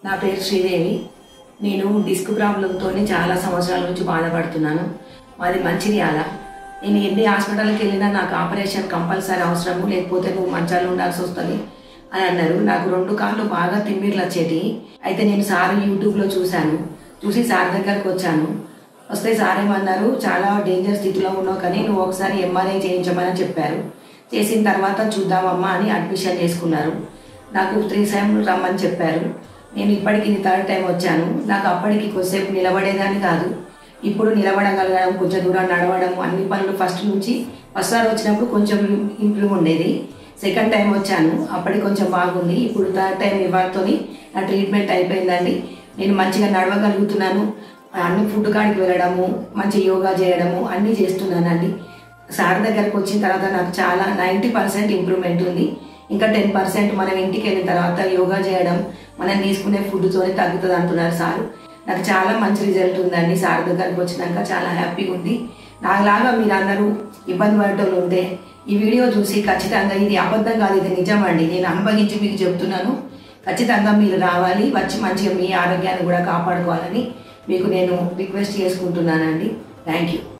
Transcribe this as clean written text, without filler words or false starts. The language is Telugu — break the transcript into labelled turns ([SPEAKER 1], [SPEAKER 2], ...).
[SPEAKER 1] నా పేరు శ్రీదేవి. నేను డిస్క్ ప్రాబ్లంతో చాలా సంవత్సరాల నుంచి బాధపడుతున్నాను. మాది మంచిర్యాల. నేను ఎన్ని హాస్పిటల్కి వెళ్ళినా నాకు ఆపరేషన్ కంపల్సరీ అవసరము, లేకపోతే నువ్వు మంచాలు ఉండాల్సి వస్తుంది అని అన్నారు. నాకు 2 కాళ్ళు బాగా తిమ్మిర్లు వచ్చేటి. అయితే నేను సార్ యూట్యూబ్లో చూసి సార్ దగ్గరకు వచ్చాను. వస్తే సార్ ఏమన్నారు, చాలా డేంజర్ స్థితిలో ఉన్నావు కానీ నువ్వు ఒకసారి ఎంఆర్ఐ చేయించమని చెప్పారు. చేసిన తర్వాత చూద్దామమ్మా అని అడ్మిషన్ చేసుకున్నారు. నాకు 3 టైమ్స్ రమ్మని చెప్పారు. నేను ఇప్పటికి 3rd టైం వచ్చాను. నాకు అప్పటికి కొద్దిసేపు నిలబడేదాన్ని కాదు. ఇప్పుడు నిలబడగలగడం, కొంచెం దూరం నడవడం, అన్ని పనులు ఫస్ట్ సారి వచ్చినప్పుడు కొంచెం ఇంప్రూవ్ ఉండేది. 2nd టైం వచ్చాను, అప్పటికి కొంచెం బాగుంది. ఇప్పుడు 3rd టైం ఇవ్వడంతోని నా ట్రీట్మెంట్ అయిపోయిందండి. నేను మంచిగా నడవగలుగుతున్నాను. అన్ని ఫుడ్ కాడికి వెళ్ళడము, మంచి యోగా చేయడము అన్నీ చేస్తున్నానండి. సార్ దగ్గరకు వచ్చిన తర్వాత నాకు చాలా 90% ఇంప్రూవ్మెంట్ ఉంది. ఇంకా 10% మనం ఇంటికి వెళ్ళిన తర్వాత యోగా చేయడం, మనం తీసుకునే ఫుడ్తోనే తగ్గుతుంది అంటున్నారు సార్. నాకు చాలా మంచి రిజల్ట్ ఉందండి. సార్ దగ్గరకు వచ్చినాక చాలా హ్యాపీగా ఉంది. నాలాగా మీరు అందరూ ఇబ్బంది పడేటోళ్ళు ఉంటే ఈ వీడియో చూసి ఖచ్చితంగా ఇది అబద్ధం కాదు, ఇది నిజమండి, నేను అనుభవించి మీకు చెప్తున్నాను. ఖచ్చితంగా మీరు రావాలి, వచ్చి మంచిగా మీ ఆరోగ్యాన్ని కూడా కాపాడుకోవాలని మీకు నేను రిక్వెస్ట్ చేసుకుంటున్నానండి. Thank you.